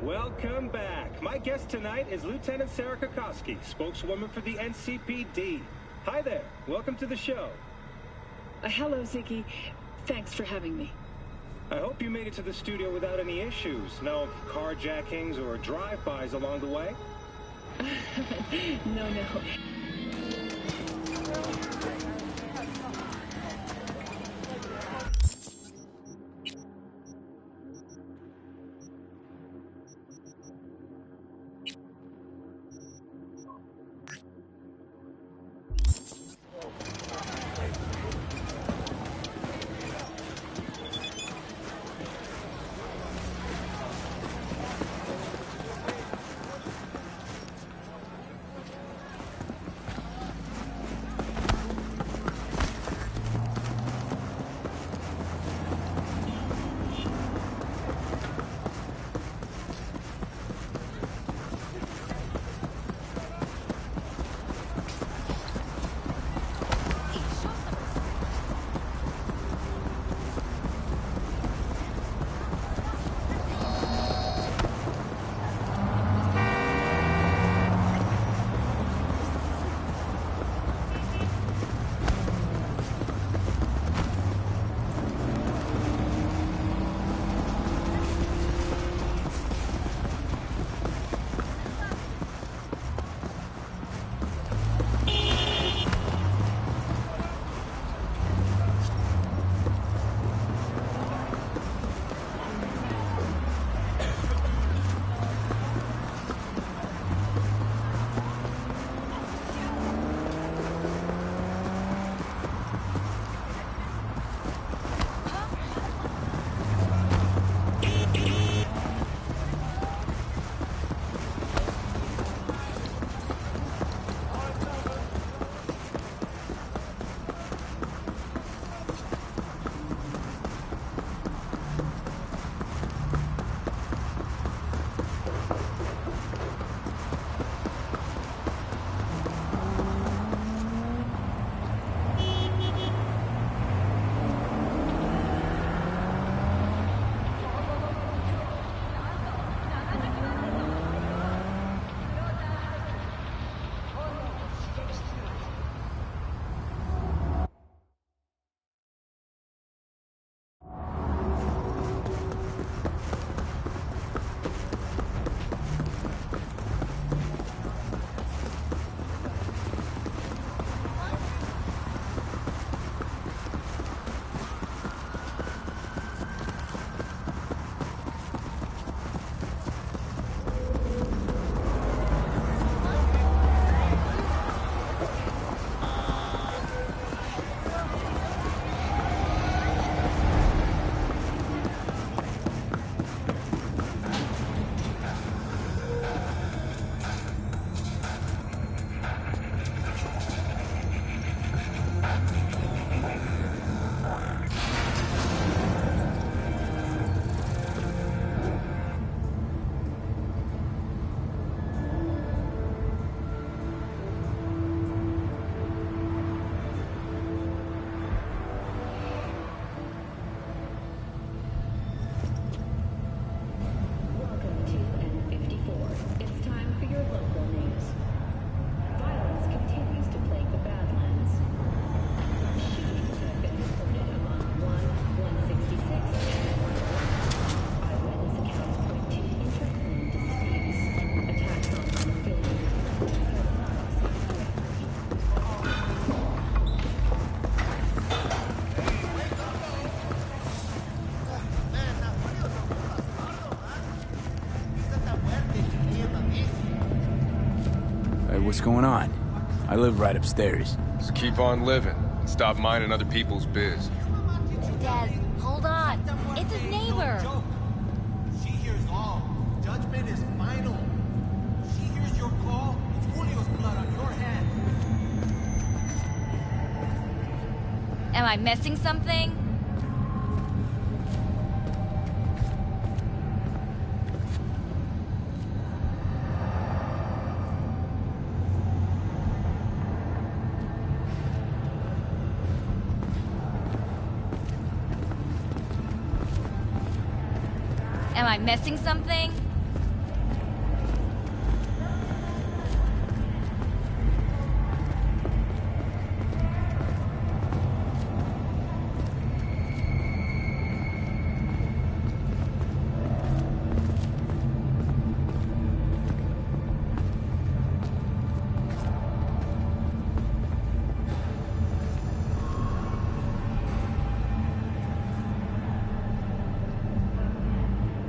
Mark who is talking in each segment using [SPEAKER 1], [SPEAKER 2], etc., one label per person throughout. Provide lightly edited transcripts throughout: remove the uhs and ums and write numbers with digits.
[SPEAKER 1] Welcome back. My guest tonight is Lieutenant Sarah Kokoski, spokeswoman for the NCPD. Hi there. Welcome to the show.
[SPEAKER 2] Hello, Ziggy. Thanks for having me.
[SPEAKER 1] I hope you made it to the studio without any issues. No carjackings or drive-bys along the way?
[SPEAKER 2] No.
[SPEAKER 3] What's going on? I live right upstairs.
[SPEAKER 4] Just keep on living and stop minding other people's biz.
[SPEAKER 5] Des, hold on. It's his neighbor.
[SPEAKER 6] She hears all. Judgment is final. She hears your call. It's Julio's blood on your hand.
[SPEAKER 5] Am I missing something? Am I missing something?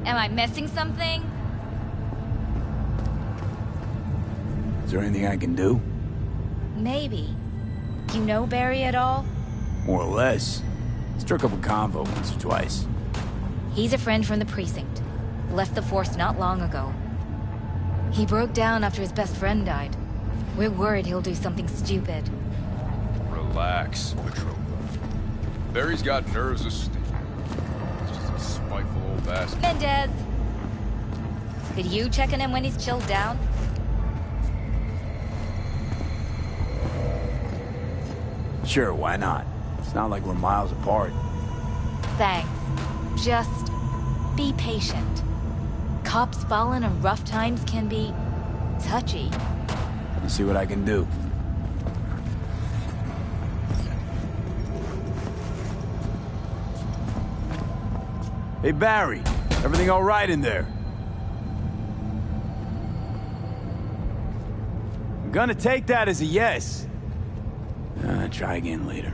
[SPEAKER 5] Am I missing something?
[SPEAKER 3] Is there anything I can do?
[SPEAKER 5] Maybe. You know Barry at all?
[SPEAKER 3] More or less. Struck up a convo once or twice.
[SPEAKER 5] He's a friend from the precinct. Left the force not long ago. He broke down after his best friend died. We're worried he'll do something stupid.
[SPEAKER 4] Relax, Petrova. Barry's got nerves of steel. He's just a spiteful old bastard.
[SPEAKER 5] Mendez! Could you check on him when he's chilled down?
[SPEAKER 3] Sure, why not? It's not like we're miles apart.
[SPEAKER 5] Thanks. Just be patient. Cops falling in rough times can be touchy.
[SPEAKER 3] Let me see what I can do. Hey, Barry. Everything all right in there? I'm gonna take that as a yes. Try again later.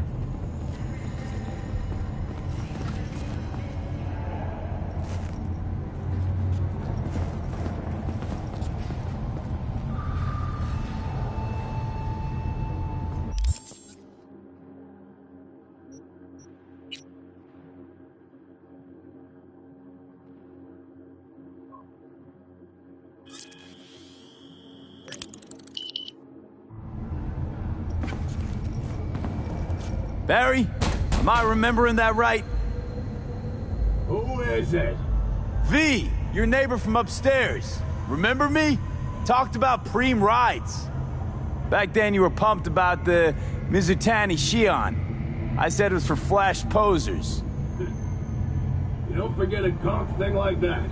[SPEAKER 3] Barry, am I remembering that right?
[SPEAKER 7] Who is it?
[SPEAKER 3] V, your neighbor from upstairs. Remember me? Talked about preem rides. Back then you were pumped about the Mizutani Shion. I said it was for flash posers.
[SPEAKER 7] You don't forget a conk thing like that.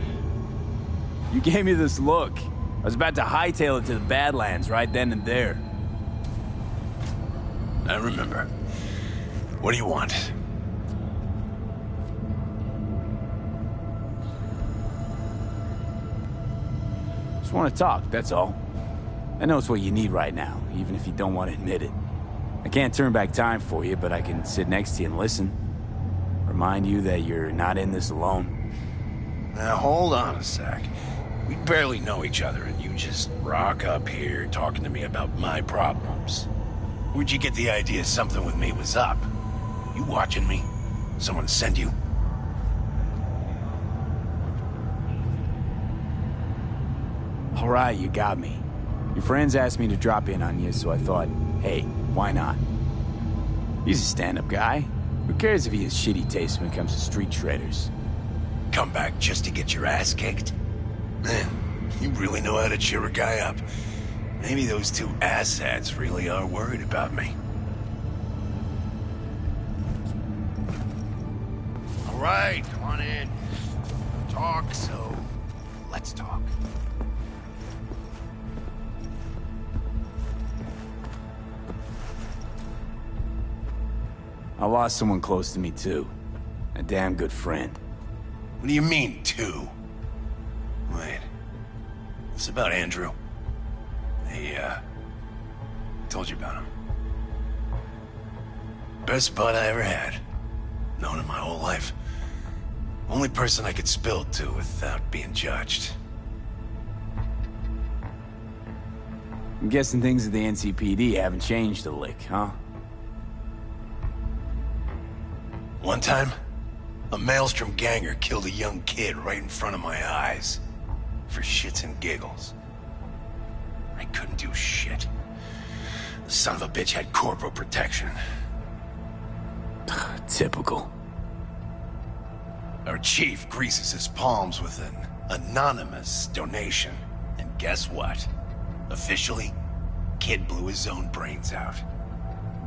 [SPEAKER 3] You gave me this look. I was about to hightail it to the Badlands right then and there.
[SPEAKER 8] I remember. What do you want?
[SPEAKER 3] Just want to talk, that's all. I know it's what you need right now, even if you don't want to admit it. I can't turn back time for you, but I can sit next to you and listen. Remind you that you're not in this alone.
[SPEAKER 8] Now, hold on a sec. We barely know each other, and you just rock up here talking to me about my problems. Where'd you get the idea something with me was up? You watching me? Someone send you?
[SPEAKER 3] All right, you got me. Your friends asked me to drop in on you, so I thought, hey, why not? He's a stand-up guy. Who cares if he has shitty taste when it comes to street shredders?
[SPEAKER 8] Come back just to get your ass kicked? Man, you really know how to cheer a guy up. Maybe those two asshats really are worried about me. All right, come on in. Talk, so let's talk.
[SPEAKER 3] I lost someone close to me, too. A damn good friend.
[SPEAKER 8] What do you mean, two? Wait. What's about Andrew? Told you about him. Best bud I ever had. Known him my whole life. Only person I could spill it to without being judged.
[SPEAKER 3] I'm guessing things at the NCPD haven't changed a lick, huh?
[SPEAKER 8] One time, a Maelstrom ganger killed a young kid right in front of my eyes. For shits and giggles. I couldn't do shit. The son of a bitch had corporal protection.
[SPEAKER 3] Typical.
[SPEAKER 8] Our chief greases his palms with an anonymous donation. And guess what? Officially, kid blew his own brains out.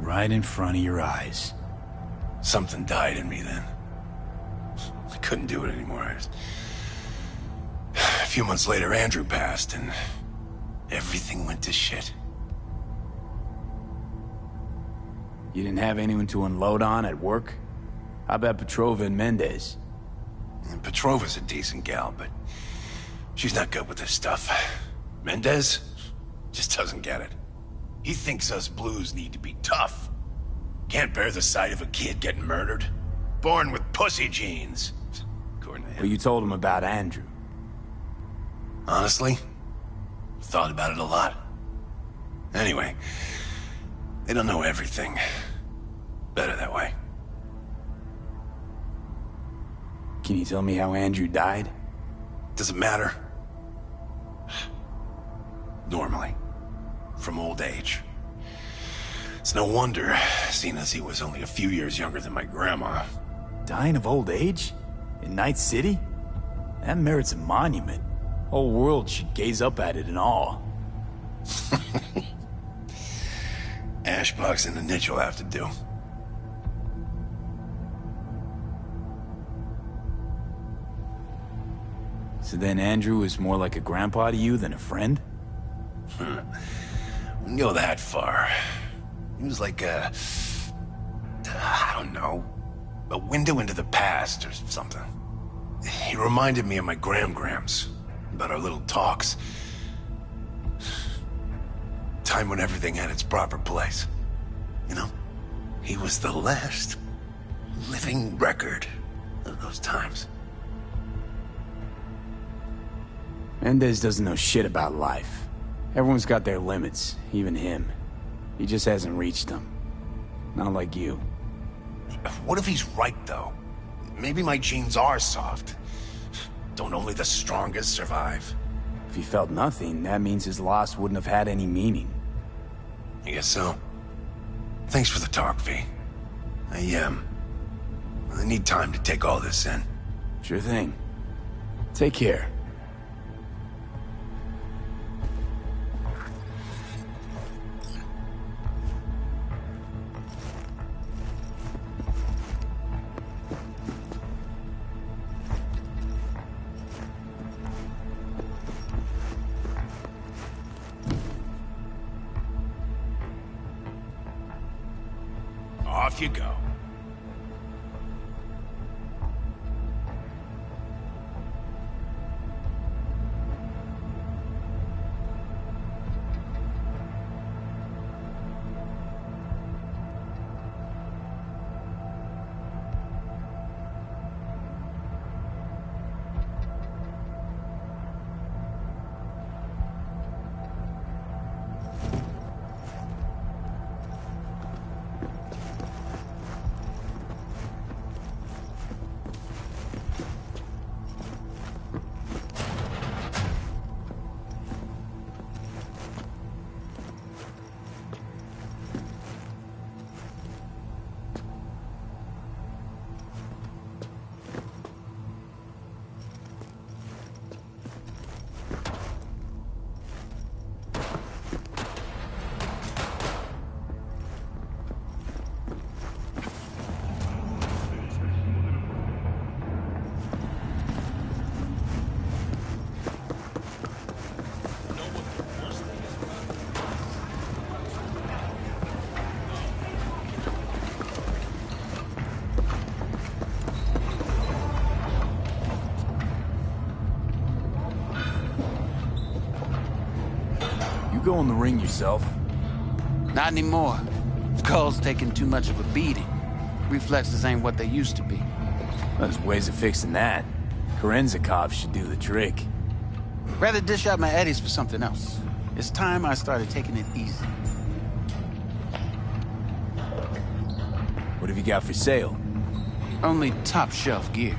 [SPEAKER 3] Right in front of your eyes.
[SPEAKER 8] Something died in me then. I couldn't do it anymore. A few months later, Andrew passed, and everything went to shit.
[SPEAKER 3] You didn't have anyone to unload on at work? How about Petrova and Mendez?
[SPEAKER 8] And Petrova's a decent gal, but she's not good with this stuff. Mendez just doesn't get it. He thinks us blues need to be tough. Can't bear the sight of a kid getting murdered. Born with pussy genes. Of according to
[SPEAKER 3] But
[SPEAKER 8] him.
[SPEAKER 3] you told him about Andrew.
[SPEAKER 8] Honestly, thought about it a lot. Anyway, they don't know everything. Better that way.
[SPEAKER 3] Can you tell me how Andrew died?
[SPEAKER 8] Does it matter? Normally. From old age. It's no wonder, seeing as he was only a few years younger than my grandma.
[SPEAKER 3] Dying of old age? In Night City? That merits a monument. Whole world should gaze up at it in awe.
[SPEAKER 8] Ashbox and the niche will have to do.
[SPEAKER 3] So then Andrew was more like a grandpa to you than a friend?
[SPEAKER 8] Wouldn't go that far. He was like I don't know, a window into the past or something. He reminded me of my grams, about our little talks. Time when everything had its proper place. You know? He was the last living record of those times.
[SPEAKER 3] Mendez doesn't know shit about life. Everyone's got their limits, even him. He just hasn't reached them. Not like you.
[SPEAKER 8] What if he's right, though? Maybe my genes are soft. Don't only the strongest survive?
[SPEAKER 3] If he felt nothing, that means his loss wouldn't have had any meaning.
[SPEAKER 8] I guess so. Thanks for the talk, V. I need time to take all this in.
[SPEAKER 3] Sure thing. Take care.
[SPEAKER 8] Off you go.
[SPEAKER 3] Go in the ring yourself.
[SPEAKER 9] Not anymore. Skull's taking too much of a beating. Reflexes ain't what they used to be.
[SPEAKER 3] There's ways of fixing that. Korenzakov should do the trick.
[SPEAKER 9] Rather dish out my eddies for something else. It's time I started taking it easy.
[SPEAKER 3] What have you got for sale?
[SPEAKER 9] Only top shelf gear.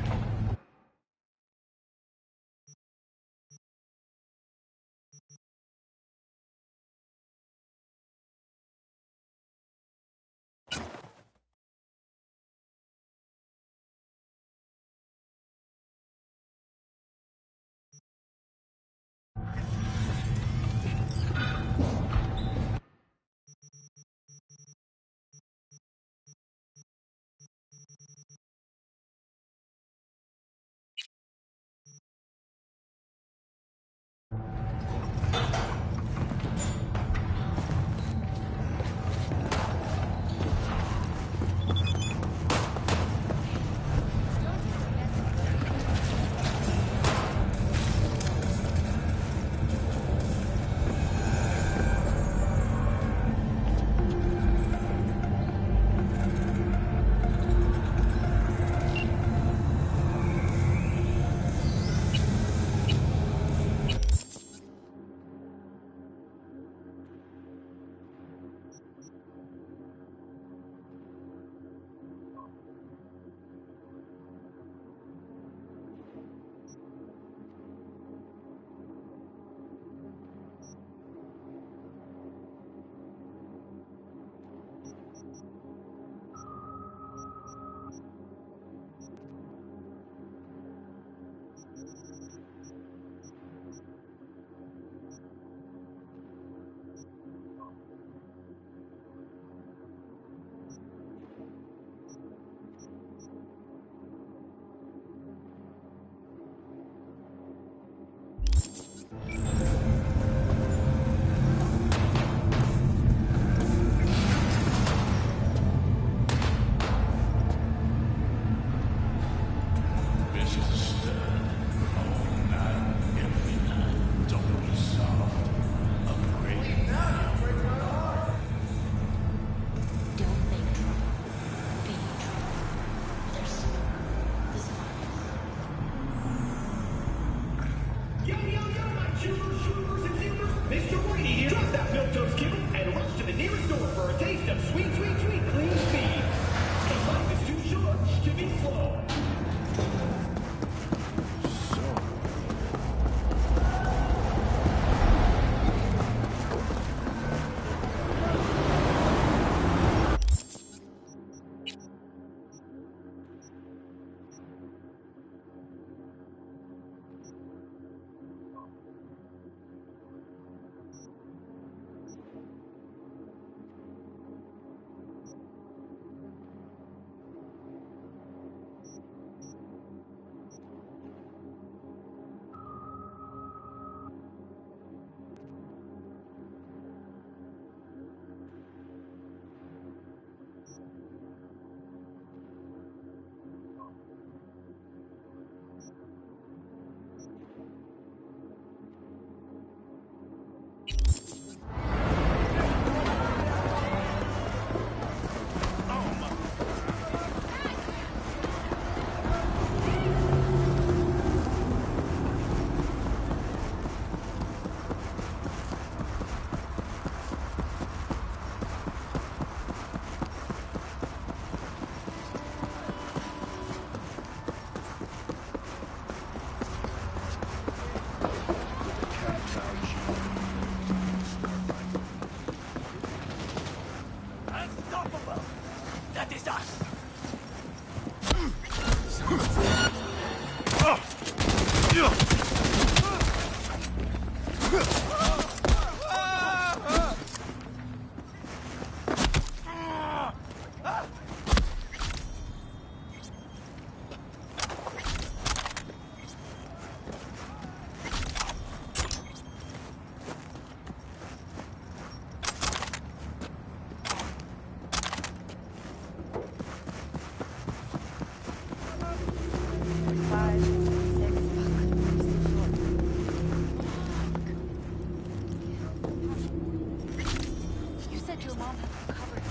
[SPEAKER 5] You said your mom had recovered.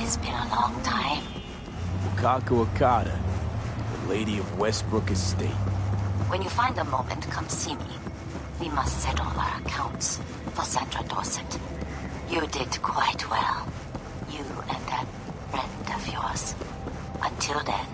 [SPEAKER 10] It's been a long time.
[SPEAKER 3] Wakako Okada, the Lady of Westbrook Estate.
[SPEAKER 10] When you find a moment, come see me. We must settle our accounts for Sandra Dorset. You did quite well. You and that friend of yours. Until then.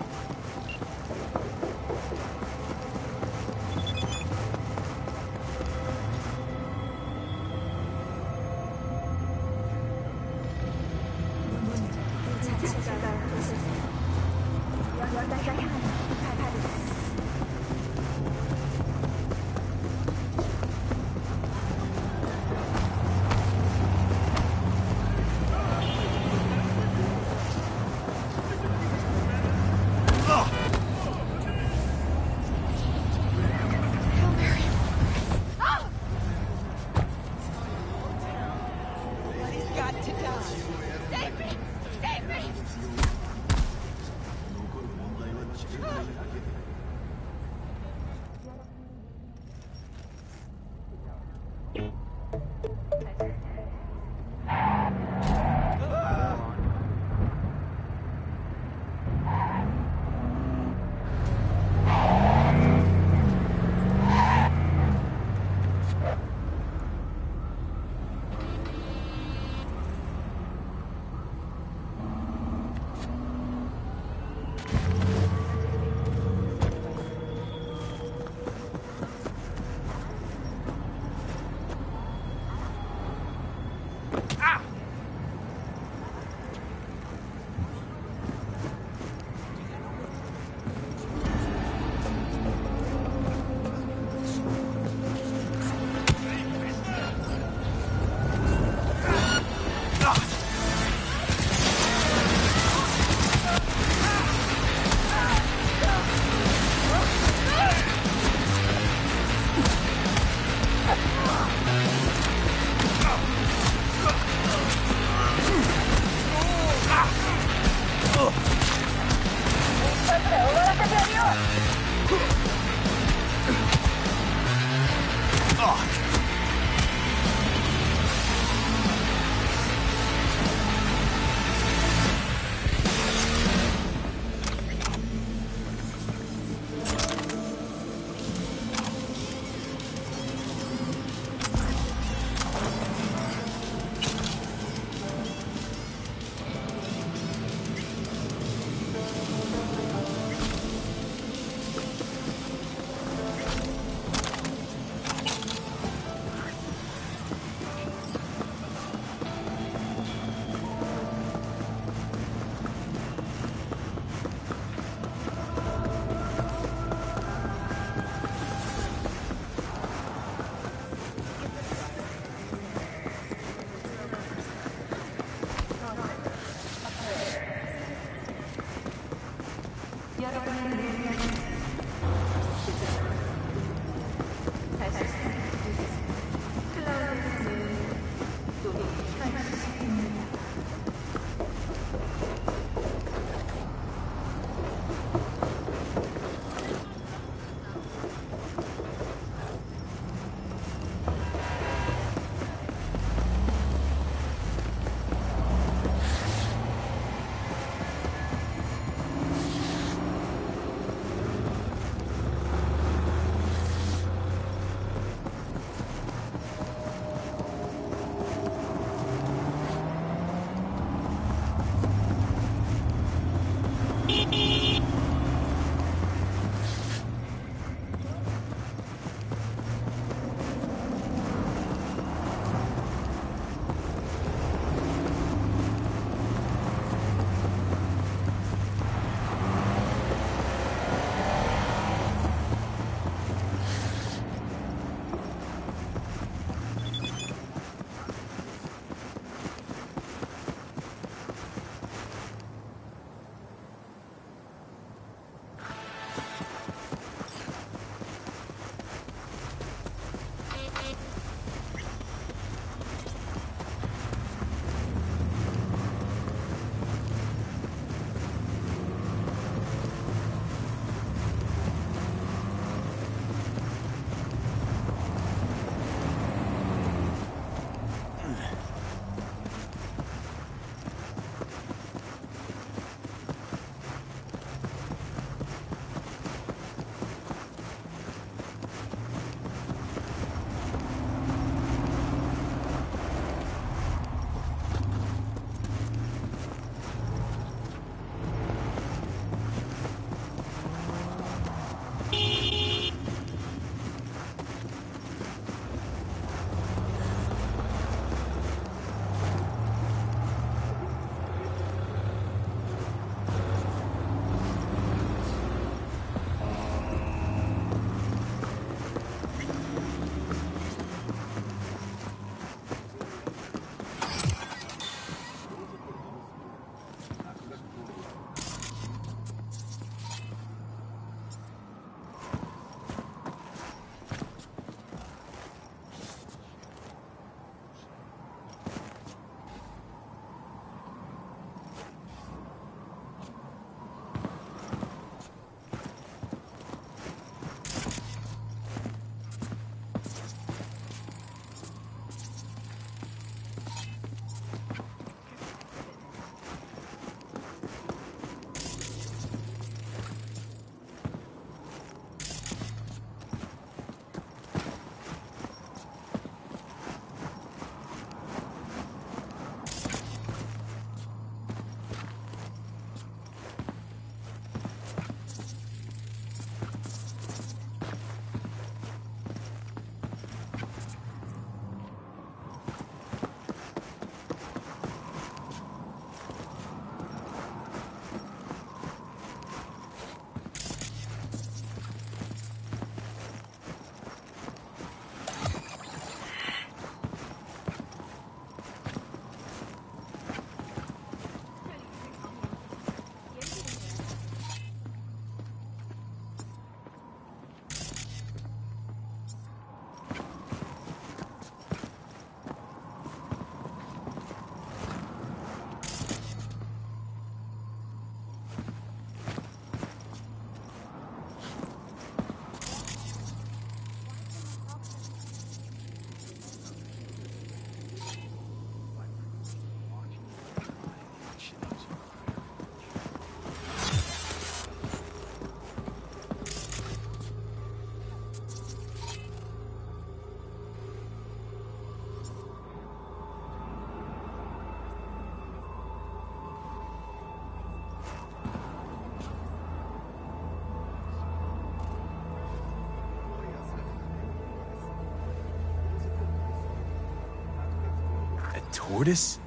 [SPEAKER 3] tortoise?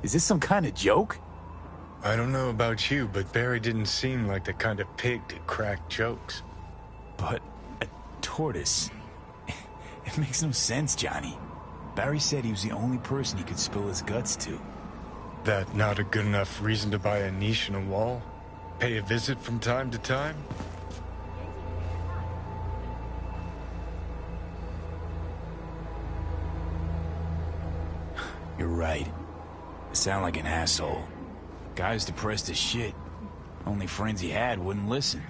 [SPEAKER 3] Is this some kind of joke?
[SPEAKER 11] I don't know about you, but Barry didn't seem like the kind of pig to crack jokes.
[SPEAKER 3] But a tortoise? It makes no sense, Johnny. Barry said he was the only person he could spill his guts to.
[SPEAKER 11] That not a good enough reason to buy a niche in a wall? Pay a visit from time to time?
[SPEAKER 3] You're right. I sound like an asshole. Guy's depressed as shit. Only friends he had wouldn't listen.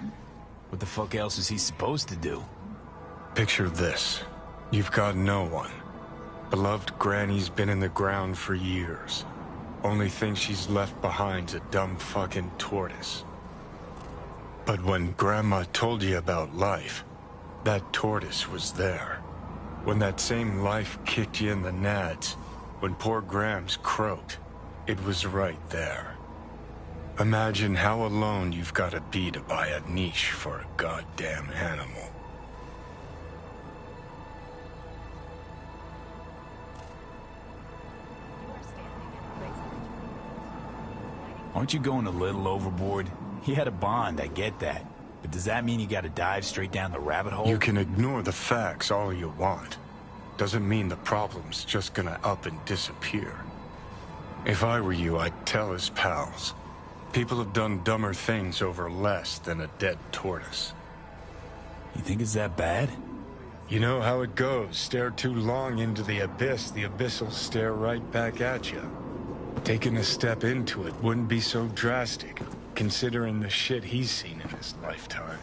[SPEAKER 3] What the fuck else is he supposed to do?
[SPEAKER 11] Picture this. You've got no one. Beloved Granny's been in the ground for years. Only thing she's left behind's a dumb fucking tortoise. But when Grandma told you about life, that tortoise was there. When that same life kicked you in the nads, when poor Grams croaked, it was right there. Imagine how alone you've got to be to buy a niche for a goddamn animal.
[SPEAKER 3] Aren't you going a little overboard? He had a bond, I get that. But does that mean you gotta dive straight down the rabbit hole?
[SPEAKER 11] You can ignore the facts all you want. Doesn't mean the problem's just gonna up and disappear. If I were you, I'd tell his pals. People have done dumber things over less than a dead tortoise.
[SPEAKER 3] You think it's that bad?
[SPEAKER 11] You know how it goes. Stare too long into the abyss will stare right back at you. Taking a step into it wouldn't be so drastic, considering the shit he's seen in his lifetime.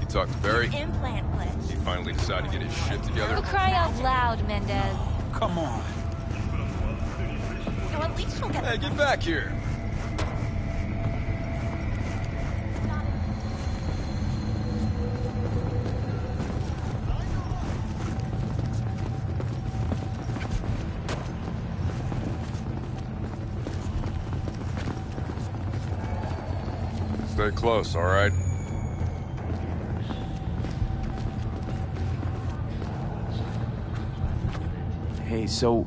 [SPEAKER 4] Talk to Barry.
[SPEAKER 10] Implant glitch.
[SPEAKER 4] He finally decided to get his shit together.
[SPEAKER 5] Oh, cry out loud, Mendez.
[SPEAKER 9] Come on.
[SPEAKER 10] So at least she'll get...
[SPEAKER 4] Hey, get back here. Stay close, all right?
[SPEAKER 3] Hey, so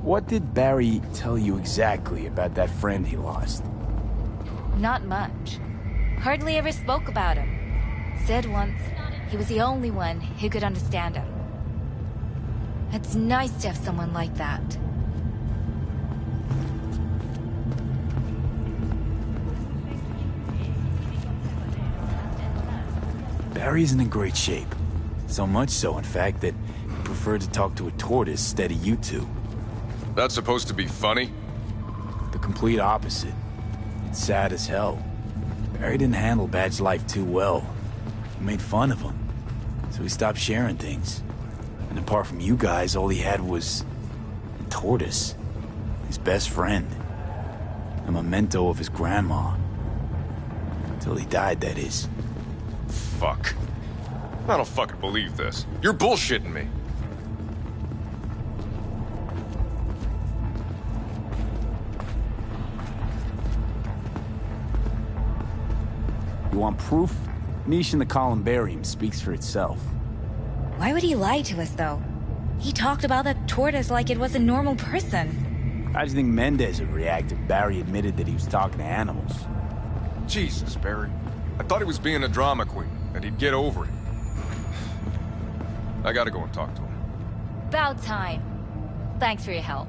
[SPEAKER 3] what did Barry tell you exactly about that friend he lost?
[SPEAKER 5] Not much. Hardly ever spoke about him. Said once he was the only one who could understand him. It's nice to have someone like that.
[SPEAKER 3] Barry isn't in great shape. So much so, in fact, that he preferred to talk to a tortoise instead of you two.
[SPEAKER 4] That's supposed to be funny?
[SPEAKER 3] The complete opposite. It's sad as hell. Barry didn't handle Bad's life too well. He made fun of him. So he stopped sharing things. And apart from you guys, all he had was a tortoise. His best friend. A memento of his grandma. Until he died, that is.
[SPEAKER 4] Fuck. I don't fucking believe this. You're bullshitting me.
[SPEAKER 3] You want proof? Niche in the columbarium speaks for itself.
[SPEAKER 5] Why would he lie to us, though? He talked about the tortoise like it was a normal person.
[SPEAKER 3] How do you think Mendez would react if Barry admitted that he was talking to animals?
[SPEAKER 4] Jesus, Barry. I thought he was being a drama queen, and he'd get over it. I gotta go and talk to him.
[SPEAKER 5] About time. Thanks for your help.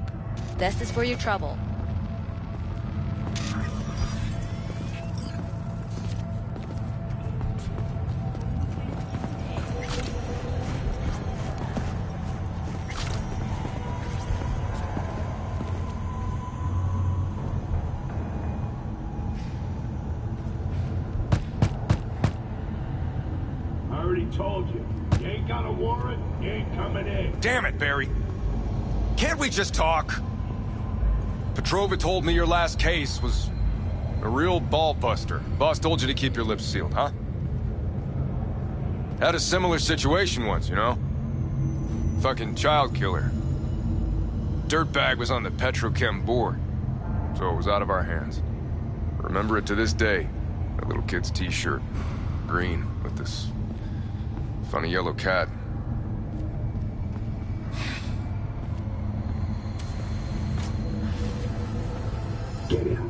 [SPEAKER 5] This is for your trouble.
[SPEAKER 7] Told you. You ain't got a warrant, you ain't coming in.
[SPEAKER 4] Damn it, Barry. Can't we just talk? Petrova told me your last case was a real ball buster. Boss told you to keep your lips sealed, huh? Had a similar situation once, you know? Fucking child killer. Dirtbag was on the Petrochem board, so it was out of our hands. Remember it to this day. That little kid's t-shirt. Green, with this funny yellow cat.
[SPEAKER 7] Get him.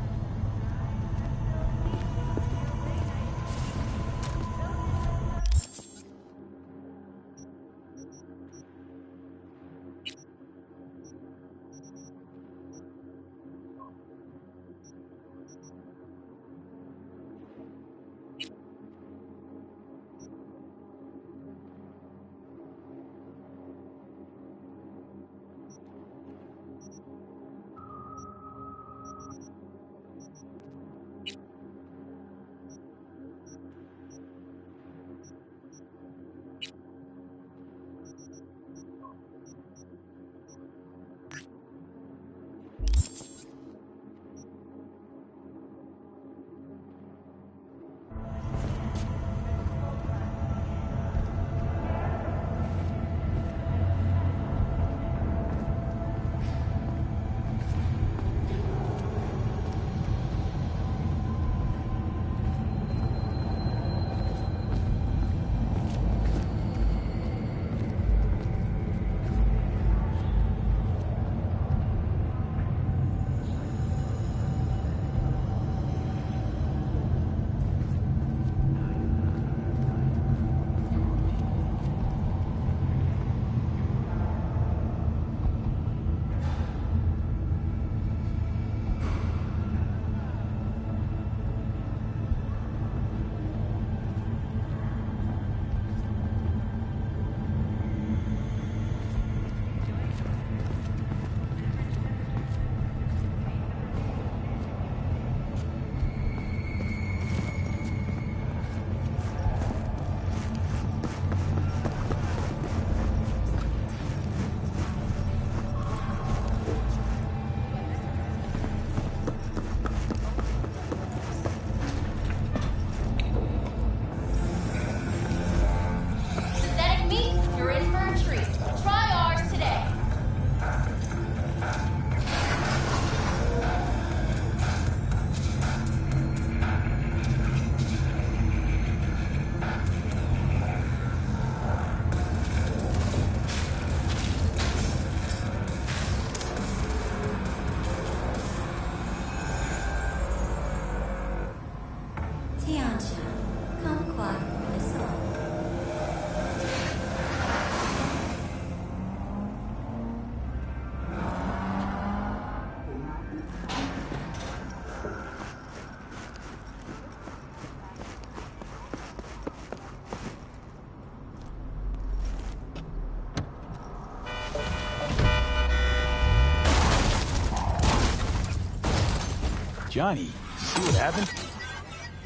[SPEAKER 3] Johnny, see what happened?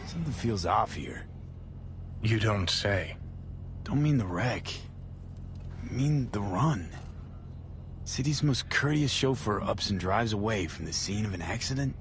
[SPEAKER 3] Something feels off here.
[SPEAKER 11] You don't say.
[SPEAKER 3] Don't mean the wreck. I mean the run. City's most courteous chauffeur ups and drives away from the scene of an accident?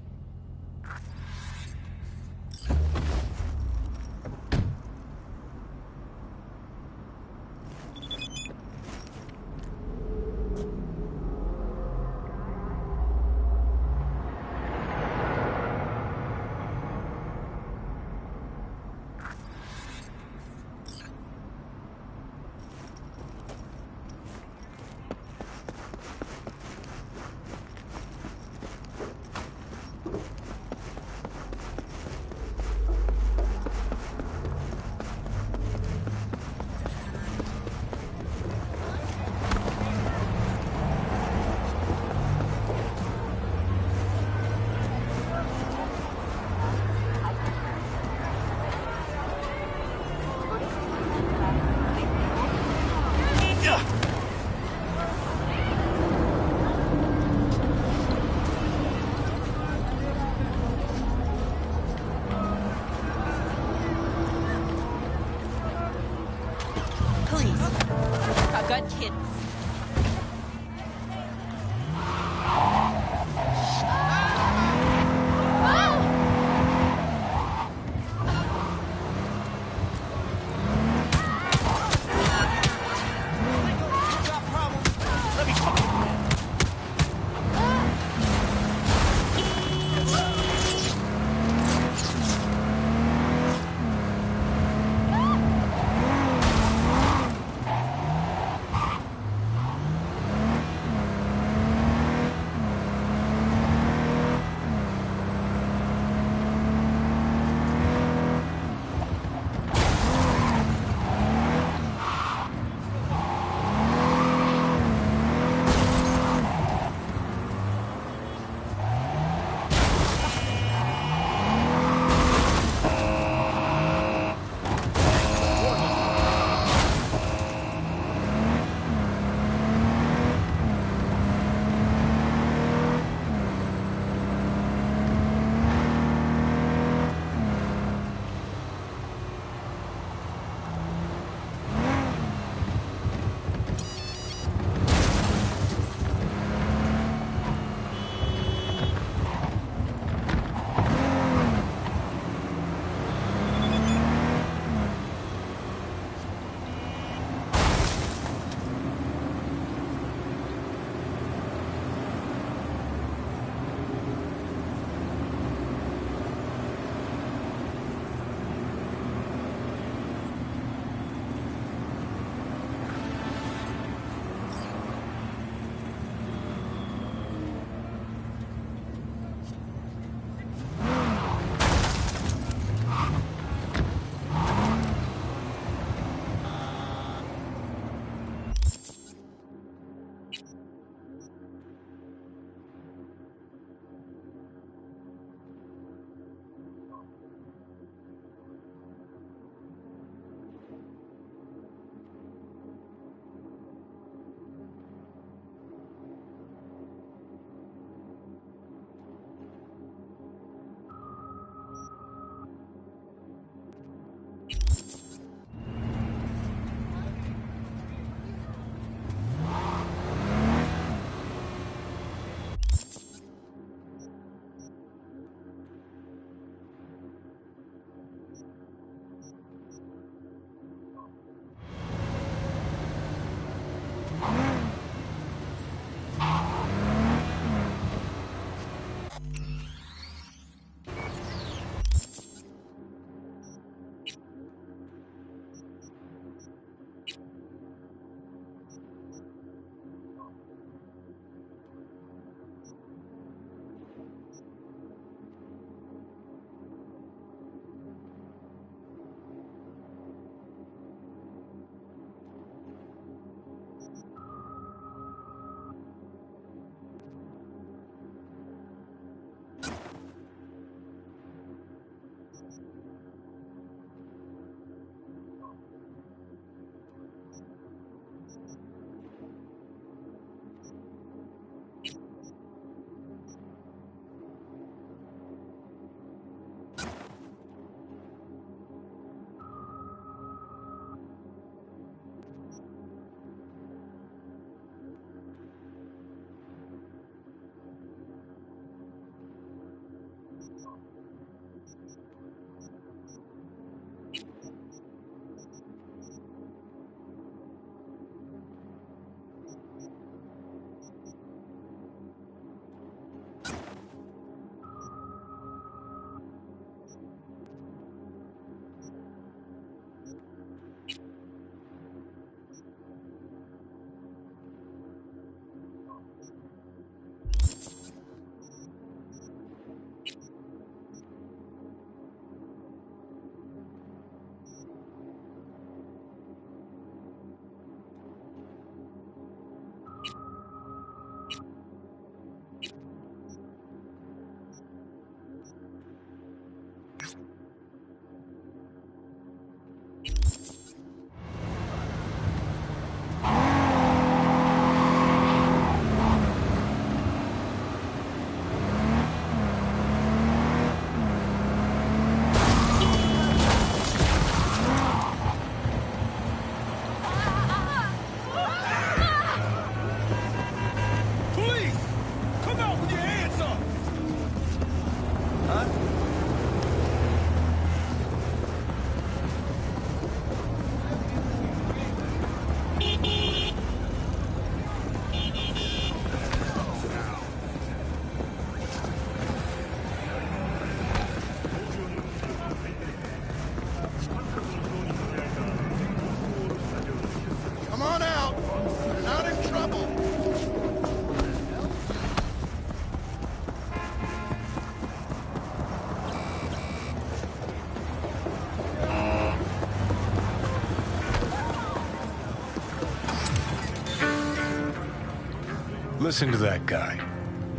[SPEAKER 11] listen to that guy.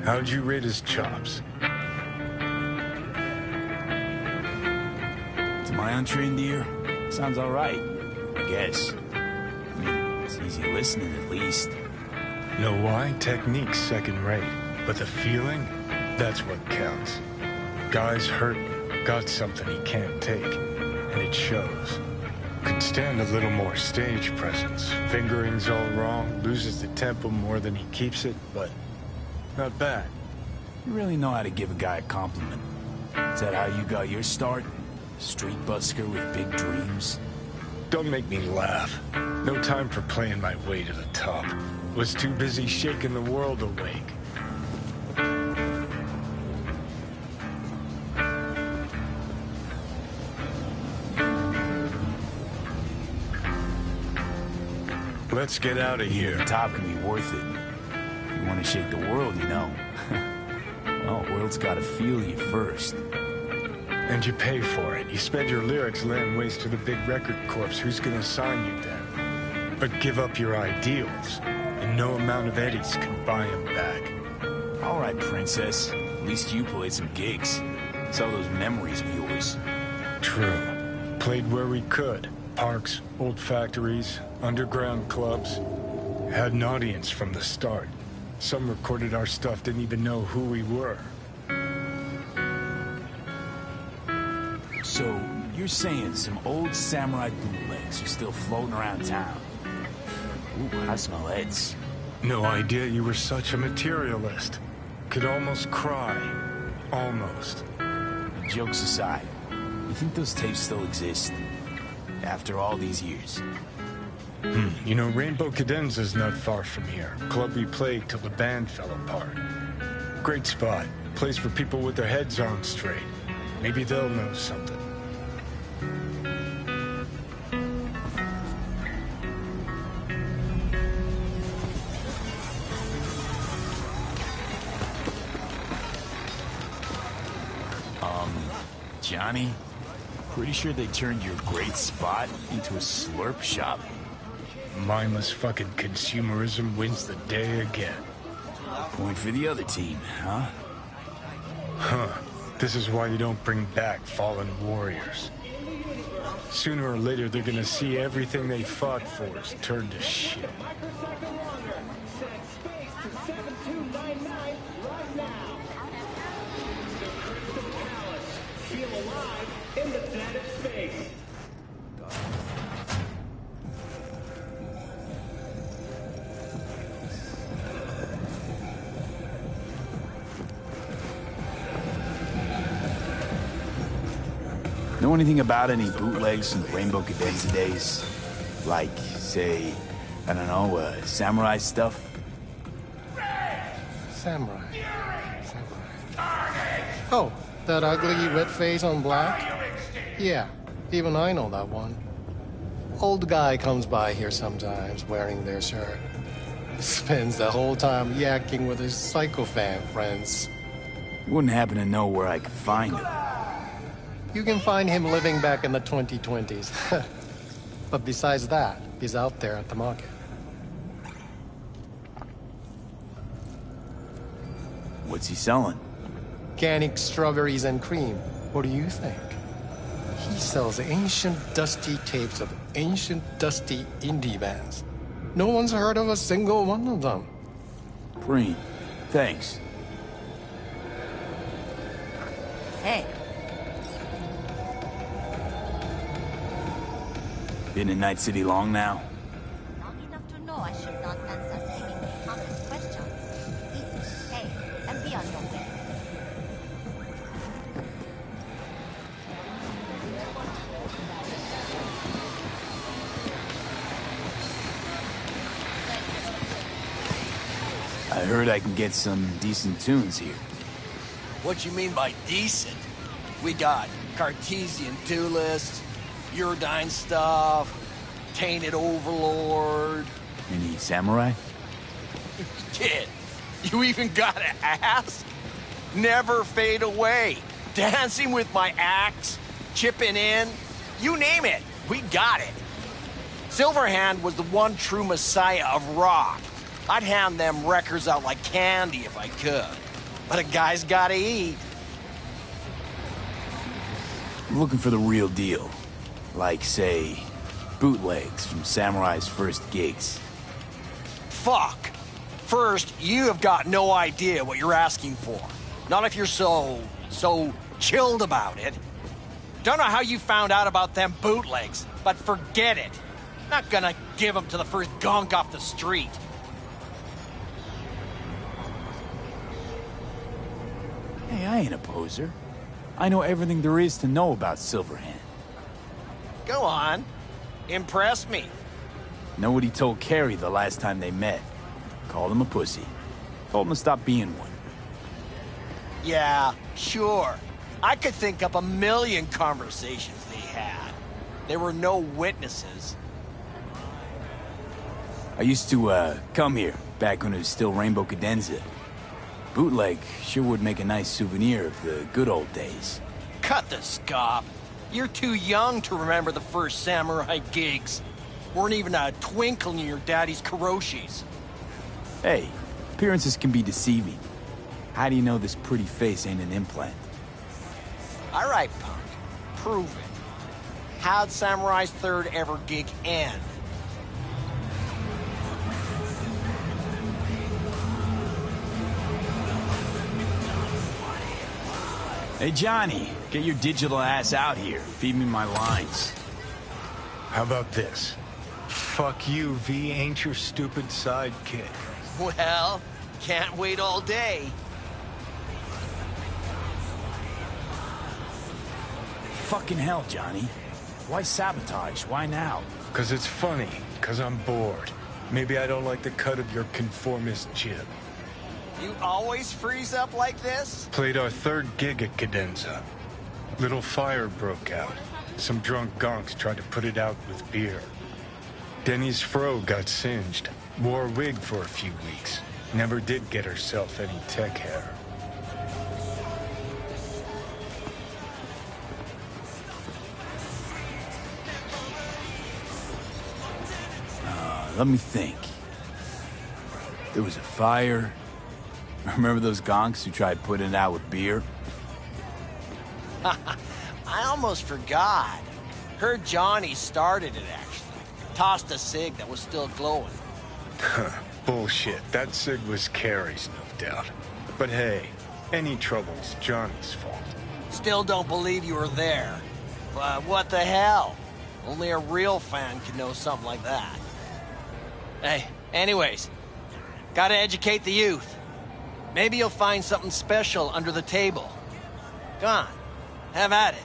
[SPEAKER 11] How'd you rate his chops?
[SPEAKER 3] To my untrained ear, sounds all right, I guess. I mean, it's easy listening at least.
[SPEAKER 11] Know why? Technique's second rate, but the feeling, that's what counts. Guy's hurting, got something he can't take, and it shows. Could stand a little more stage presence. Fingering's all wrong, loses the tempo more than he keeps it, but not bad.
[SPEAKER 3] You really know how to give a guy a compliment. Is that how you got your start? Street busker with big dreams?
[SPEAKER 11] Don't make me laugh. No time for playing my way to the top. Was too busy shaking the world awake. Let's get out of here.
[SPEAKER 3] The top can be worth it. You want to shake the world, you know. Well, the world's got to feel you first.
[SPEAKER 11] And you pay for it. You spend your lyrics laying waste to the big record corps. Who's gonna sign you then? But give up your ideals, and no amount of eddies can buy them back.
[SPEAKER 3] All right, princess. At least you played some gigs. Saw those memories of yours.
[SPEAKER 11] True. Played where we could. Parks, old factories, underground clubs. Had an audience from the start. Some recorded our stuff, didn't even know who we were.
[SPEAKER 3] So, you're saying some old samurai bootlegs are still floating around town? Ooh, I smell heads.
[SPEAKER 11] No idea you were such a materialist. Could almost cry. Almost.
[SPEAKER 3] Jokes aside, you think those tapes still exist? After all these years?
[SPEAKER 11] You know, Rainbow Cadenza's not far from here. Club we played till the band fell apart. Great spot. Place for people with their heads on straight. Maybe they'll know something.
[SPEAKER 3] Johnny, pretty sure they turned your great spot into a slurp shop?
[SPEAKER 11] Mindless fucking consumerism wins the day again.
[SPEAKER 3] Point for the other team, huh?
[SPEAKER 11] Huh. This is why you don't bring back fallen warriors. Sooner or later, they're gonna see everything they fought for is turned to shit.
[SPEAKER 3] Know anything about any bootlegs from the Rainbow Cadenza days? Like, say, I don't know, samurai stuff?
[SPEAKER 12] Samurai. Oh, that ugly red face on black? Yeah, even I know that one. Old guy comes by here sometimes wearing their shirt. Spends the whole time yakking with his psychofan friends.
[SPEAKER 3] Wouldn't happen to know where I could find him.
[SPEAKER 12] You can find him living back in the 2020s. But besides that, he's out there at the market.
[SPEAKER 3] What's he selling?
[SPEAKER 12] Organic strawberries and cream. What do you think? He sells ancient, dusty tapes of ancient, dusty indie bands. No one's heard of a single one of them.
[SPEAKER 3] Green. Thanks.
[SPEAKER 10] Hey.
[SPEAKER 3] Been in Night City long now?
[SPEAKER 10] Long enough to know I should not answer seemingly harmless questions. Eat, pay, and be on your way.
[SPEAKER 3] I heard I can get some decent tunes here.
[SPEAKER 13] What you mean by decent? We got Cartesian Duelist, Uridine stuff, Tainted Overlord.
[SPEAKER 3] Any samurai?
[SPEAKER 13] Kid, you even gotta ask? Never fade away. Dancing with my axe, chipping in, you name it, we got it. Silverhand was the one true messiah of rock. I'd hand them records out like candy if I could. But a guy's gotta eat.
[SPEAKER 3] I'm looking for the real deal. Like, say, bootlegs from Samurai's first gigs.
[SPEAKER 13] Fuck. First, you have got no idea what you're asking for. Not if you're so chilled about it. Don't know how you found out about them bootlegs, but forget it. Not gonna give them to the first gunk off the street.
[SPEAKER 3] Hey, I ain't a poser. I know everything there is to know about Silverhand.
[SPEAKER 13] Go on. Impress me.
[SPEAKER 3] Know what he told Carrie the last time they met. Called him a pussy. Told him to stop being one.
[SPEAKER 13] Yeah, sure. I could think up a million conversations they had. There were no witnesses.
[SPEAKER 3] I used to, come here, back when it was still Rainbow Cadenza. Bootleg sure would make a nice souvenir of the good old days.
[SPEAKER 13] Cut the scop. You're too young to remember the first Samurai gigs. Weren't even a twinkle in your daddy's Kuroshis.
[SPEAKER 3] Hey, appearances can be deceiving. How do you know this pretty face ain't an implant?
[SPEAKER 13] All right, punk. Prove it. How'd Samurai's third ever gig end?
[SPEAKER 3] Hey, Johnny, get your digital ass out here. Feed me my lines.
[SPEAKER 11] How about this? Fuck you, V ain't your stupid sidekick.
[SPEAKER 13] Well, can't wait all day.
[SPEAKER 3] Fucking hell, Johnny. Why sabotage? Why now?
[SPEAKER 11] 'Cause it's funny. 'Cause I'm bored. Maybe I don't like the cut of your conformist jib.
[SPEAKER 13] You always freeze up like this?
[SPEAKER 11] Played our third gig at Cadenza. Little fire broke out. Some drunk gonks tried to put it out with beer. Denny's fro got singed. Wore a wig for a few weeks. Never did get herself any tech hair.
[SPEAKER 3] Let me think. There was a fire. Remember those gonks who tried putting it out with beer?
[SPEAKER 13] I almost forgot. Heard Johnny started it, actually. Tossed a cig that was still glowing.
[SPEAKER 11] Bullshit. That cig was Carrie's, no doubt. But hey, any trouble's Johnny's fault.
[SPEAKER 13] Still don't believe you were there. But what the hell? Only a real fan could know something like that. Hey, anyways, gotta educate the youth. Maybe you'll find something special under the table. Go on, have at it.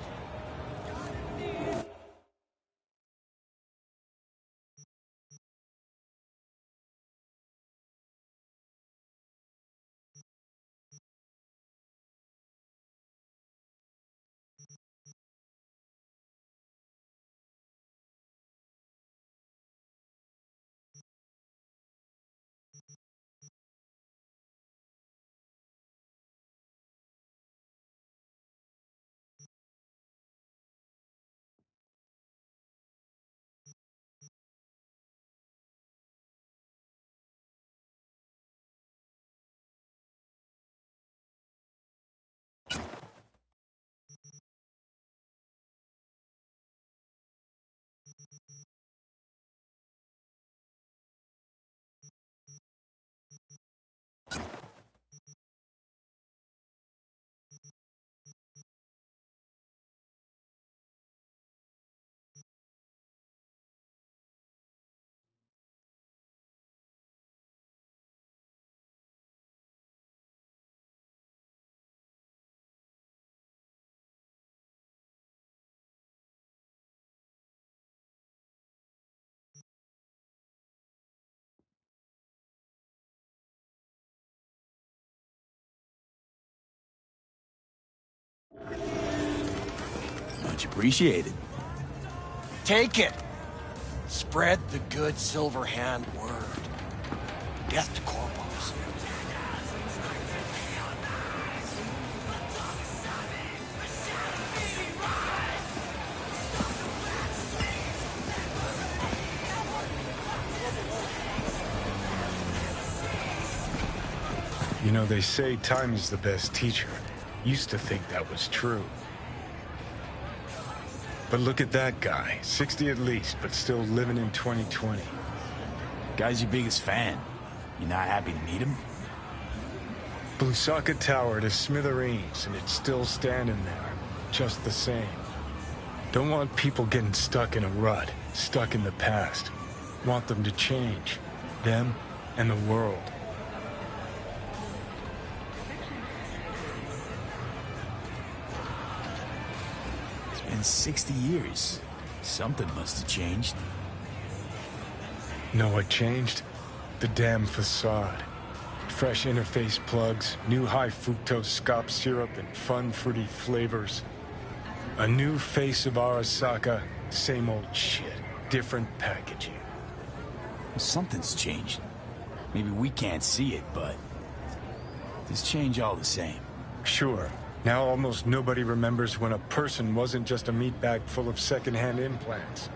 [SPEAKER 3] Much appreciated.
[SPEAKER 13] Take it. Spread the good Silverhand word. Death to corpos.
[SPEAKER 11] know, they say time is the best teacher. Used to think that was true. But look at that guy, 60 at least, but still living in 2020.
[SPEAKER 3] Guy's your biggest fan. You're not happy to meet him?
[SPEAKER 11] Blusaka Tower to smithereens, and it's still standing there, just the same. Don't want people getting stuck in a rut, stuck in the past. Want them to change. Them and the world.
[SPEAKER 3] It's been 60 years. Something must have changed.
[SPEAKER 11] Know what changed? The damn facade. Fresh interface plugs, new high fructose scop syrup, and fun fruity flavors. A new face of Arasaka, same old shit, different packaging.
[SPEAKER 3] Well, something's changed. Maybe we can't see it, but there's change all the same.
[SPEAKER 11] Sure. Now almost nobody remembers when a person wasn't just a meat bag full of secondhand implants.